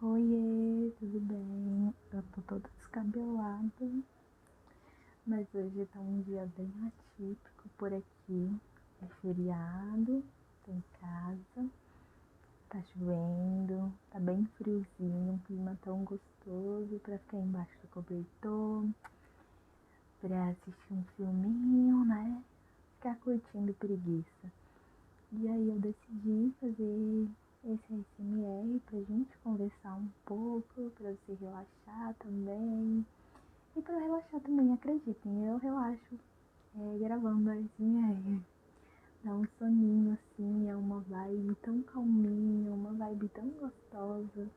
Oiê, tudo bem? Eu tô toda descabelada, mas hoje tá um dia bem atípico por aqui. É feriado, tô em casa, tá chovendo, tá bem friozinho, um clima tão gostoso pra ficar embaixo do cobertor, pra assistir um filminho, né? Ficar curtindo preguiça. E aí eu decidi fazer esse ASMR pra gente conversar um pouco, pra você relaxar também. E pra relaxar também, acreditem, eu relaxo gravando ASMR. Dá um soninho assim, é uma vibe tão calminha, uma vibe tão gostosa. Eu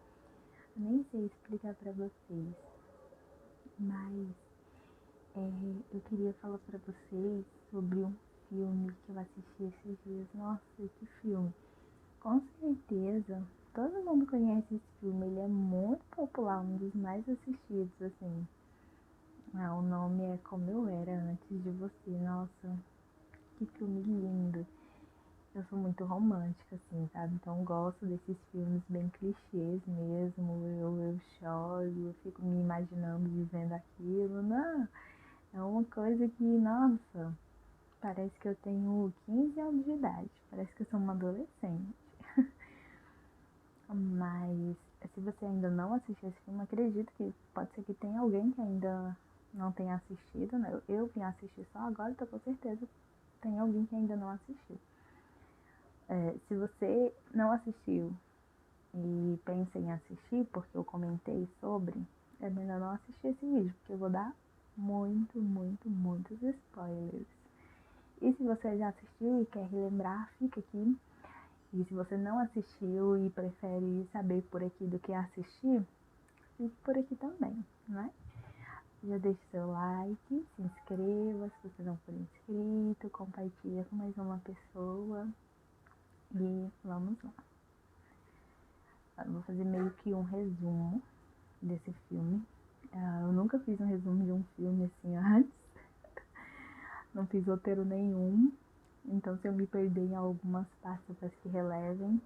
nem sei explicar pra vocês, mas eu queria falar pra vocês sobre um filme que eu assisti esses dias. Nossa, que filme! Com certeza, todo mundo conhece esse filme, ele é muito popular, um dos mais assistidos, assim. O nome é Como Eu Era Antes de Você. Nossa, que filme lindo. Eu sou muito romântica, assim, sabe? Então gosto desses filmes bem clichês mesmo. Eu choro, eu fico me imaginando vivendo aquilo. Não, é uma coisa que, nossa, parece que eu tenho 15 anos de idade. Parece que eu sou uma adolescente. Mas se você ainda não assistiu esse filme, acredito que pode ser que tenha alguém que ainda não tenha assistido, né? Eu vim assistir só agora, então com certeza tem alguém que ainda não assistiu. Se você não assistiu e pensa em assistir, porque eu comentei sobre, é melhor não assistir esse vídeo, porque eu vou dar muitos spoilers. E se você já assistiu e quer relembrar, fica aqui. E se você não assistiu e prefere saber por aqui do que assistir, fique por aqui também, né? Já deixe seu like, se inscreva se você não for inscrito, compartilha com mais uma pessoa e vamos lá. Eu vou fazer meio que um resumo desse filme. Eu nunca fiz um resumo de um filme assim antes, não fiz roteiro nenhum, então se eu me perder em algumas partes eu peço que relevem.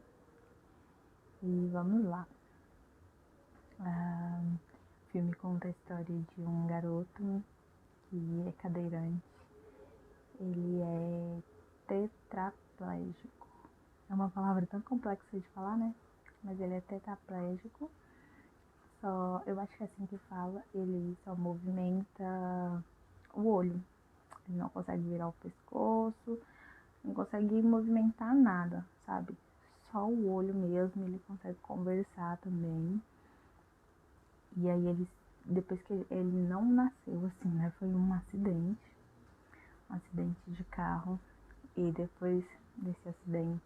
E vamos lá. O filme conta a história de um garoto que é cadeirante. Ele é tetraplégico. É uma palavra tão complexa de falar, né? Mas ele é tetraplégico. Eu acho que é assim que fala, ele só movimenta o olho. Ele não consegue virar o pescoço, não consegue movimentar nada, sabe? Só o olho mesmo, ele consegue conversar também. E aí depois que ele não nasceu assim, né? Foi um acidente de carro. E depois desse acidente,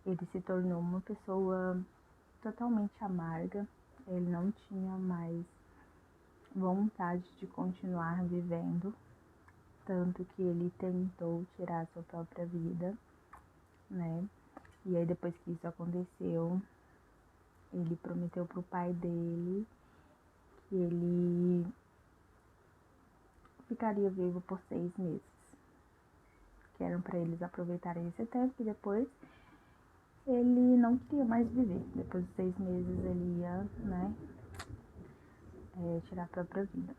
ele se tornou uma pessoa totalmente amarga. Ele não tinha mais vontade de continuar vivendo, tanto que ele tentou tirar sua própria vida, né? E aí depois que isso aconteceu, ele prometeu pro pai dele que ele ficaria vivo por 6 meses, que eram para eles aproveitarem esse tempo e depois ele não queria mais viver. Depois de 6 meses ele ia, né, tirar a própria vida.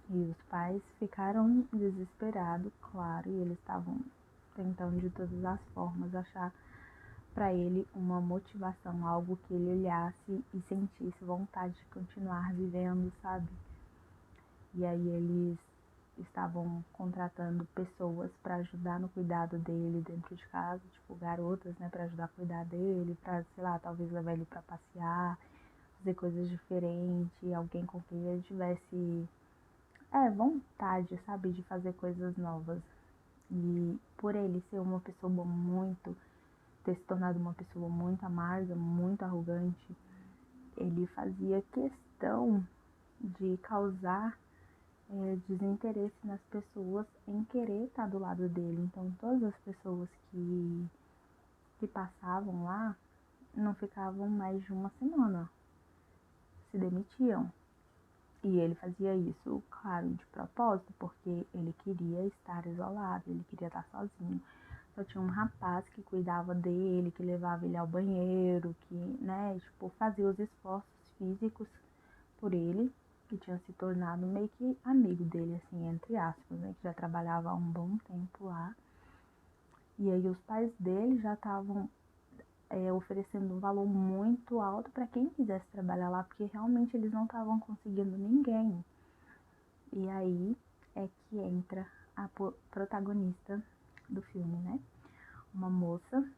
E os pais ficaram desesperados, claro, e eles estavam tentando de todas as formas achar para ele uma motivação, algo que ele olhasse e sentisse vontade de continuar vivendo, sabe? E aí eles estavam contratando pessoas para ajudar no cuidado dele dentro de casa, tipo garotas, né, para ajudar a cuidar dele, para, sei lá, talvez levar ele para passear, fazer coisas diferentes, alguém com quem ele tivesse vontade, sabe, de fazer coisas novas. E por ele ser uma pessoa muito, ter se tornado uma pessoa muito amarga, muito arrogante, ele fazia questão de causar desinteresse nas pessoas em querer estar do lado dele. Então todas as pessoas que passavam lá não ficavam mais de uma semana, se demitiam. E ele fazia isso, claro, de propósito, porque ele queria estar isolado, ele queria estar sozinho. só tinha um rapaz que cuidava dele, que levava ele ao banheiro, que, né, tipo, fazia os esforços físicos por ele, que tinha se tornado meio que amigo dele, assim, entre aspas, né, que já trabalhava há um bom tempo lá. E aí os pais dele já estavam oferecendo um valor muito alto para quem quisesse trabalhar lá, porque realmente eles não estavam conseguindo ninguém. E aí é que entra a protagonista do filme, né? Uma moça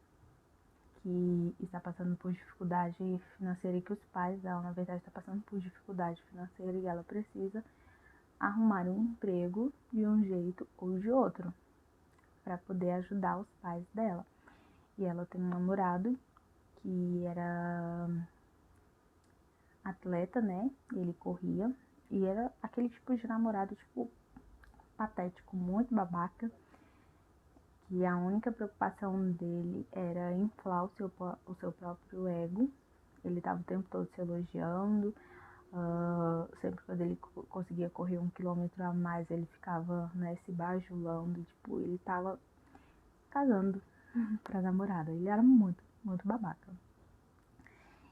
que está passando por dificuldade financeira e que os pais dela, na verdade, estão passando por dificuldade financeira e ela precisa arrumar um emprego de um jeito ou de outro para poder ajudar os pais dela. E ela tem um namorado que era atleta, né? Ele corria e era aquele tipo de namorado, tipo, patético, muito babaca, que a única preocupação dele era inflar o seu próprio ego. Ele tava o tempo todo se elogiando, sempre quando ele conseguia correr 1 quilômetro a mais, ele ficava, né, se bajulando, tipo, ele tava cagando pra namorada. Ele era muito, muito babaca.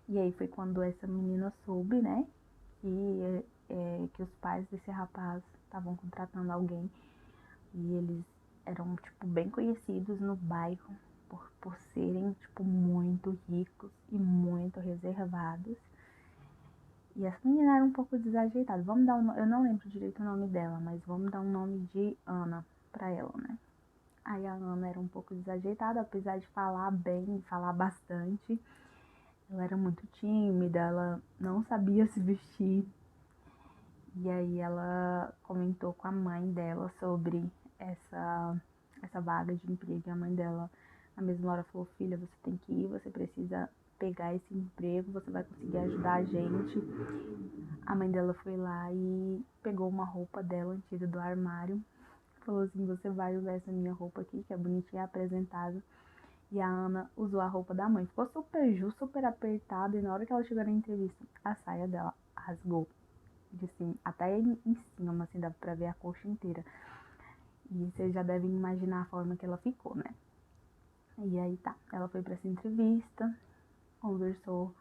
E aí foi quando essa menina soube, né, que os pais desse rapaz estavam contratando alguém e eles eram, tipo, bem conhecidos no bairro por serem, tipo, muito ricos e muito reservados. E essa menina era um pouco desajeitada. Vamos dar eu não lembro direito o nome dela, mas vamos dar um nome de Ana pra ela, né? Aí a Ana era um pouco desajeitada, apesar de falar bem, falar bastante. Ela era muito tímida, ela não sabia se vestir. E aí ela comentou com a mãe dela sobre essa vaga de emprego. E a mãe dela, na mesma hora, falou: filha, você tem que ir, você precisa pegar esse emprego, você vai conseguir ajudar a gente. A mãe dela foi lá e pegou uma roupa dela antiga do armário. Falou assim: você vai usar essa minha roupa aqui, que é bonitinha e apresentável. E a Ana usou a roupa da mãe. Ficou super justa, super apertada. E na hora que ela chegou na entrevista, a saia dela rasgou. De assim, até em cima, assim, dá pra ver a coxa inteira. E vocês já devem imaginar a forma que ela ficou, né? E aí tá, ela foi pra essa entrevista, conversou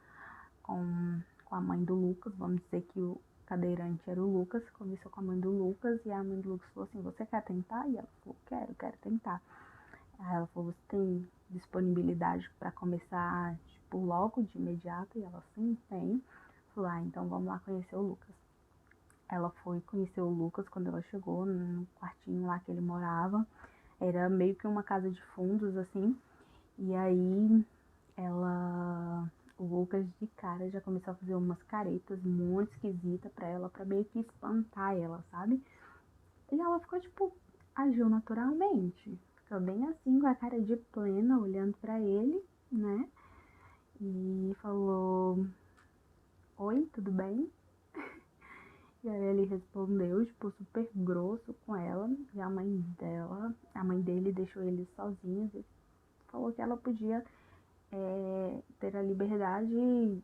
com a mãe do Lucas, vamos dizer que o cadeirante era o Lucas, conversou com a mãe do Lucas e a mãe do Lucas falou assim: você quer tentar? E ela falou: quero tentar. Aí ela falou: você tem disponibilidade pra começar, tipo, logo de imediato? E ela: sim, tem. Falou: então vamos lá conhecer o Lucas. Ela foi conhecer o Lucas quando ela chegou no quartinho lá que ele morava. Era meio que uma casa de fundos, assim. E aí o Lucas de cara já começou a fazer umas caretas muito esquisitas pra ela, pra meio que espantar ela, sabe? E ela ficou, tipo, agiu naturalmente. Ficou bem assim, com a cara de plena, olhando pra ele, né? E falou: oi, tudo bem? E aí ele respondeu, tipo, super grosso com ela. E a mãe dele deixou eles sozinhos e falou que ela podia ter a liberdade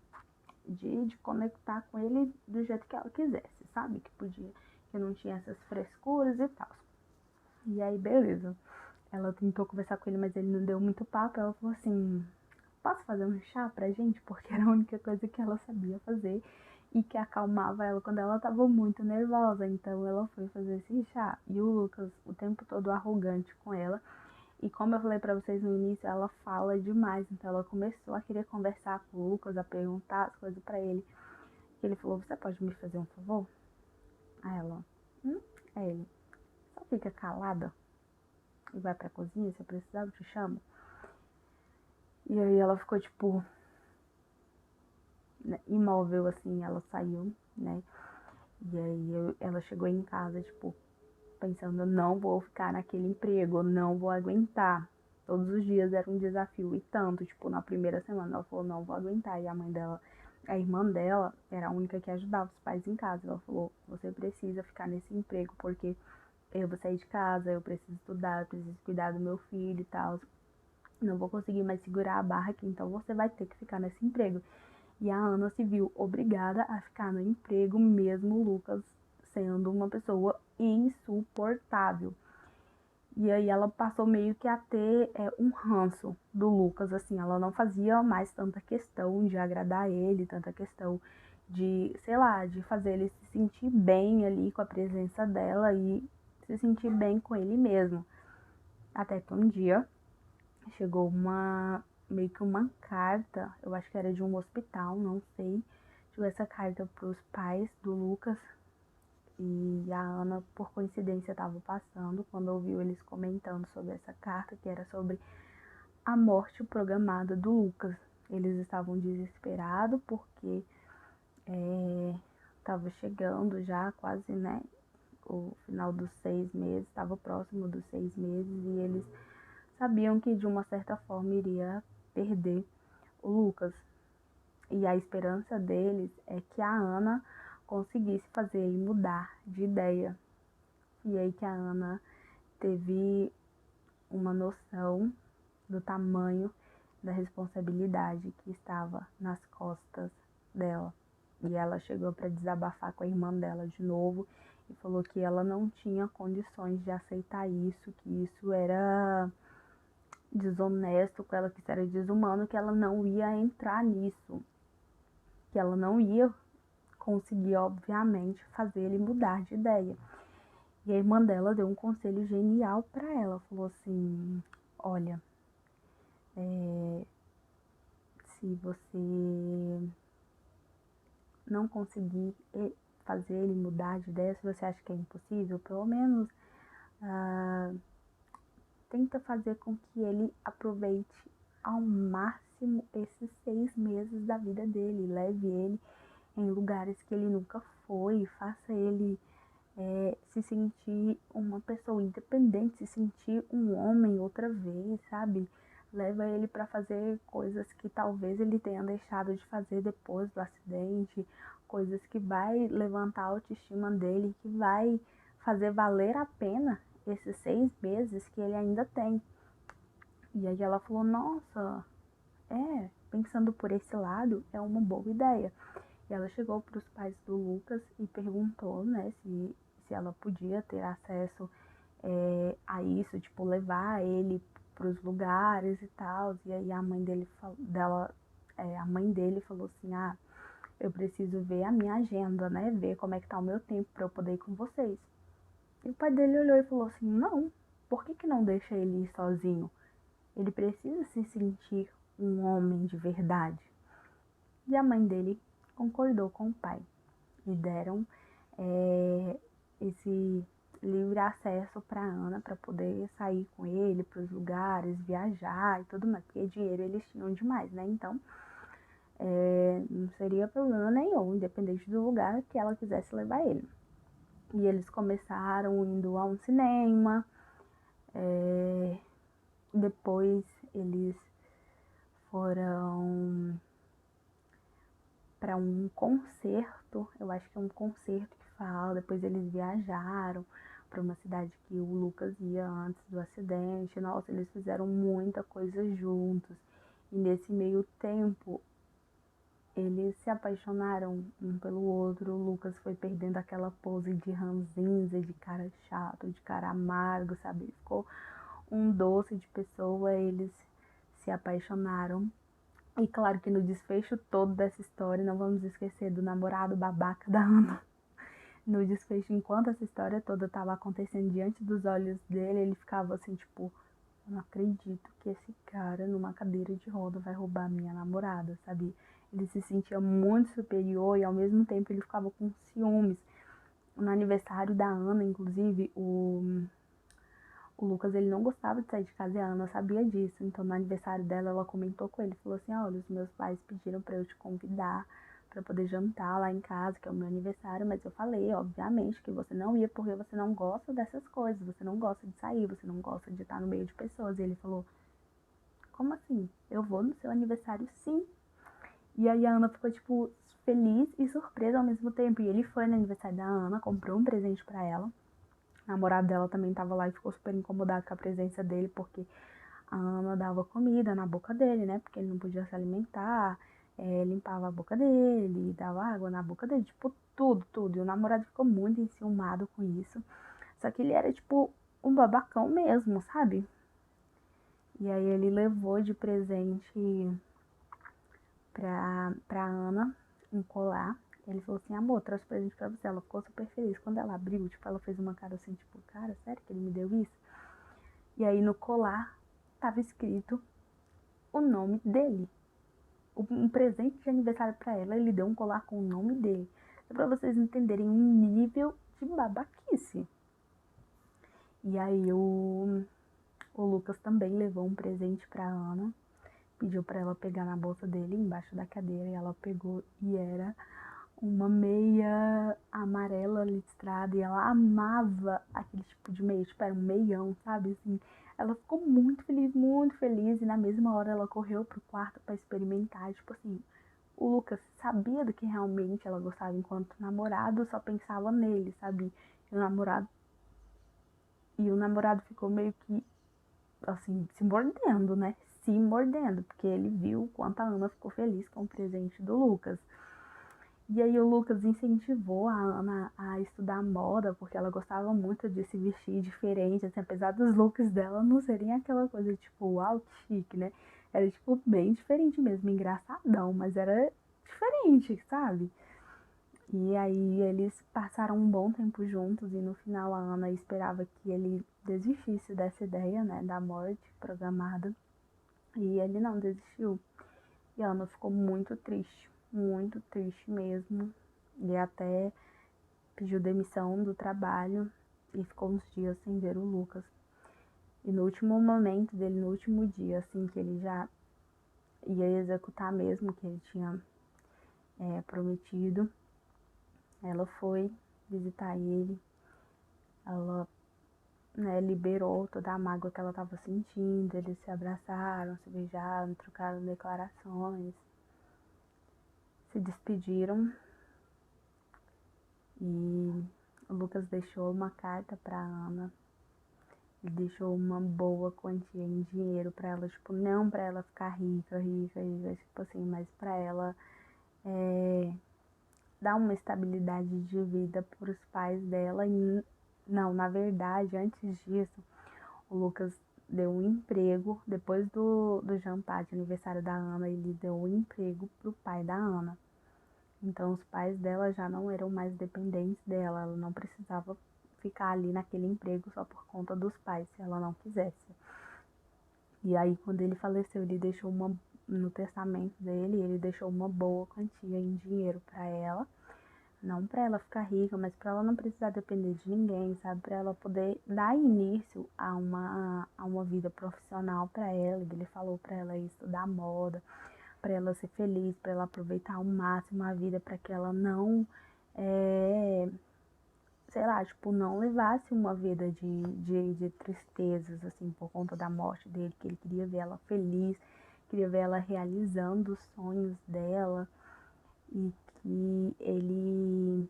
de conectar com ele do jeito que ela quisesse, sabe? Que podia, que não tinha essas frescuras e tal. E aí, beleza. Ela tentou conversar com ele, mas ele não deu muito papo. Ela falou assim: posso fazer um chá pra gente? Porque era a única coisa que ela sabia fazer e que acalmava ela quando ela tava muito nervosa. Então ela foi fazer esse chá. E o Lucas, o tempo todo arrogante com ela. E como eu falei pra vocês no início, ela fala demais. Então ela começou a querer conversar com o Lucas, a perguntar as coisas pra ele. E ele falou: você pode me fazer um favor? Aí ela: é ele. Só fica calada e vai pra cozinha, se eu precisar eu te chamo. E aí ela ficou, tipo, né, imóvel, assim, ela saiu, né? E aí ela chegou em casa, tipo, pensando: não vou ficar naquele emprego, não vou aguentar. Todos os dias era um desafio e tanto, tipo, na primeira semana ela falou: não vou aguentar. E a mãe dela, a irmã dela, era a única que ajudava os pais em casa. Ela falou: você precisa ficar nesse emprego, porque eu vou sair de casa, eu preciso estudar, eu preciso cuidar do meu filho e tal. Não vou conseguir mais segurar a barra aqui, então você vai ter que ficar nesse emprego. E a Ana se viu obrigada a ficar no emprego, mesmo o Lucas sendo uma pessoa insuportável. E aí ela passou meio que a ter um ranço do Lucas, assim, ela não fazia mais tanta questão de agradar ele, tanta questão de, sei lá, de fazer ele se sentir bem ali com a presença dela e se sentir bem com ele mesmo. Até que um dia chegou meio que uma carta, eu acho que era de um hospital, não sei. Chegou essa carta pros pais do Lucas e a Ana, por coincidência, estava passando quando ouviu eles comentando sobre essa carta, que era sobre a morte programada do Lucas. Eles estavam desesperados porque estava chegando já quase, né, o final dos 6 meses, estava próximo dos 6 meses e eles sabiam que de uma certa forma iria perder o Lucas. E a esperança deles é que a Ana conseguisse fazer ele mudar de ideia. E aí que a Ana teve uma noção do tamanho da responsabilidade que estava nas costas dela. E ela chegou para desabafar com a irmã dela de novo e falou que ela não tinha condições de aceitar isso, que isso era desonesto com ela, que isso era desumano, que ela não ia entrar nisso, que ela não ia conseguir, obviamente, fazer ele mudar de ideia. E a irmã dela deu um conselho genial para ela, falou assim: olha, se você não conseguir fazer ele mudar de ideia, se você acha que é impossível, pelo menos tenta fazer com que ele aproveite ao máximo esses 6 meses da vida dele, leve ele em lugares que ele nunca foi, faça ele se sentir uma pessoa independente, se sentir um homem outra vez, sabe? Leva ele para fazer coisas que talvez ele tenha deixado de fazer depois do acidente, coisas que vai levantar a autoestima dele, que vai fazer valer a pena esses 6 meses que ele ainda tem. E aí ela falou: nossa, pensando por esse lado, é uma boa ideia. E ela chegou para os pais do Lucas e perguntou, né, se ela podia ter acesso a isso, tipo, levar ele para os lugares e tal. E aí a mãe a mãe dele falou assim: ah, eu preciso ver a minha agenda, né, ver como é que tá o meu tempo para eu poder ir com vocês. E o pai dele olhou e falou assim: não, por que não deixa ele ir sozinho? Ele precisa se sentir um homem de verdade. E a mãe dele concordou com o pai e deram esse livre acesso para Ana para poder sair com ele para os lugares, viajar e tudo mais, porque dinheiro eles tinham demais, né? Então não seria problema nenhum, independente do lugar que ela quisesse levar ele. E eles começaram indo a um cinema, depois eles foram para um concerto, eu acho que é um concerto que fala, depois eles viajaram para uma cidade que o Lucas ia antes do acidente. Nossa, eles fizeram muita coisa juntos. E nesse meio tempo, eles se apaixonaram um pelo outro. O Lucas foi perdendo aquela pose de ranzinza, de cara chato, de cara amargo, sabe? Ele ficou um doce de pessoa, eles se apaixonaram. E claro que no desfecho todo dessa história, não vamos esquecer do namorado babaca da Ana. No desfecho, enquanto essa história toda estava acontecendo diante dos olhos dele, ele ficava assim, tipo, eu não acredito que esse cara numa cadeira de roda vai roubar minha namorada, sabe? Ele se sentia muito superior e ao mesmo tempo ele ficava com ciúmes. No aniversário da Ana, inclusive, o Lucas, ele não gostava de sair de casa e a Ana sabia disso. Então, no aniversário dela, ela comentou com ele, falou assim: olha, os meus pais pediram para eu te convidar para poder jantar lá em casa, que é o meu aniversário, mas eu falei, obviamente, que você não ia porque você não gosta dessas coisas, você não gosta de sair, você não gosta de estar no meio de pessoas. E ele falou: como assim? Eu vou no seu aniversário, sim. E aí a Ana ficou, tipo, feliz e surpresa ao mesmo tempo. E ele foi no aniversário da Ana, comprou um presente para ela. O namorado dela também tava lá e ficou super incomodado com a presença dele, porque a Ana dava comida na boca dele, né? Porque ele não podia se alimentar, limpava a boca dele, dava água na boca dele, tipo, tudo, tudo. E o namorado ficou muito enciumado com isso. Só que ele era, tipo, um babacão mesmo, sabe? E aí ele levou de presente pra Ana um colar. Ele falou assim, amor, trouxe presente pra você. Ela ficou super feliz. Quando ela abriu, tipo, ela fez uma cara assim, tipo, cara, sério que ele me deu isso? E aí no colar tava escrito o nome dele. Um presente de aniversário pra ela, ele deu um colar com o nome dele. É pra vocês entenderem um nível de babaquice. E aí o Lucas também levou um presente pra Ana. Pediu pra ela pegar na bolsa dele, embaixo da cadeira, e ela pegou e era uma meia amarela listrada, e ela amava aquele tipo de meia, tipo, era um meião, sabe, assim. Ela ficou muito feliz, e na mesma hora ela correu pro quarto pra experimentar, tipo assim, o Lucas sabia do que realmente ela gostava, enquanto o namorado só pensava nele, sabe, e o namorado ficou meio que, assim, se mordendo, né, se mordendo, porque ele viu o quanto a Ana ficou feliz com o presente do Lucas. E aí o Lucas incentivou a Ana a estudar moda, porque ela gostava muito de se vestir diferente, assim, apesar dos looks dela não serem aquela coisa tipo, uau, que chique, né? Era tipo bem diferente mesmo, engraçadão, mas era diferente, sabe? E aí eles passaram um bom tempo juntos e no final a Ana esperava que ele desistisse dessa ideia, né, da morte programada. E ele não desistiu. E a Ana ficou muito triste mesmo. E até pediu demissão do trabalho e ficou uns dias sem ver o Lucas. E no último momento dele, no último dia, assim, que ele já ia executar mesmo, que ele tinha prometido, ela foi visitar ele. Ela, né, liberou toda a mágoa que ela estava sentindo. Eles se abraçaram, se beijaram, trocaram declarações, se despediram. E o Lucas deixou uma carta pra Ana. Ele deixou uma boa quantia em dinheiro pra ela, tipo, não pra ela ficar rica, tipo assim, mas pra ela dar uma estabilidade de vida pros pais dela. E não, na verdade, antes disso, o Lucas deu um emprego, depois do jantar de aniversário da Ana, ele deu um emprego pro pai da Ana. Então os pais dela já não eram mais dependentes dela, ela não precisava ficar ali naquele emprego só por conta dos pais, se ela não quisesse. E aí quando ele faleceu, ele deixou no testamento dele, ele deixou uma boa quantia em dinheiro para ela, não para ela ficar rica, mas para ela não precisar depender de ninguém, sabe, para ela poder dar início a uma vida profissional para ela. Ele falou para ela estudar moda, para ela ser feliz, para ela aproveitar ao máximo a vida, para que ela não, sei lá, tipo, não levasse uma vida de tristezas, assim, por conta da morte dele, que ele queria ver ela feliz, queria ver ela realizando os sonhos dela, e que ele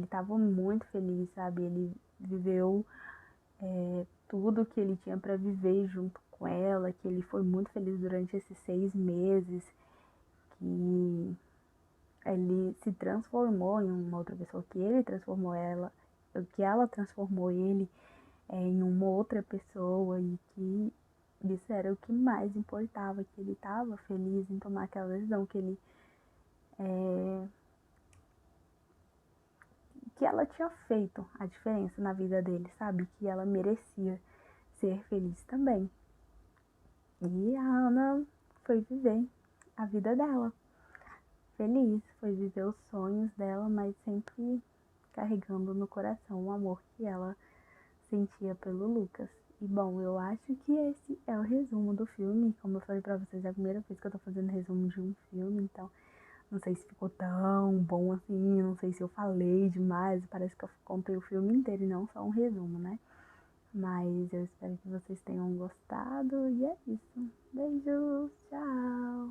tava muito feliz, sabe? Ele viveu tudo que ele tinha para viver junto com ela, que ele foi muito feliz durante esses 6 meses, que ele se transformou em uma outra pessoa, que ele transformou ela, que ela transformou ele em uma outra pessoa, e que isso era o que mais importava, que ele estava feliz em tomar aquela decisão, que ela tinha feito a diferença na vida dele, sabe? Que ela merecia ser feliz também. E a Ana foi viver a vida dela, feliz, foi viver os sonhos dela, mas sempre carregando no coração o amor que ela sentia pelo Lucas. E bom, eu acho que esse é o resumo do filme. Como eu falei pra vocês, é a primeira vez que eu tô fazendo resumo de um filme, então não sei se ficou tão bom assim, não sei se eu falei demais, parece que eu contei o filme inteiro e não só um resumo, né? Mas eu espero que vocês tenham gostado e é isso. Beijos, tchau!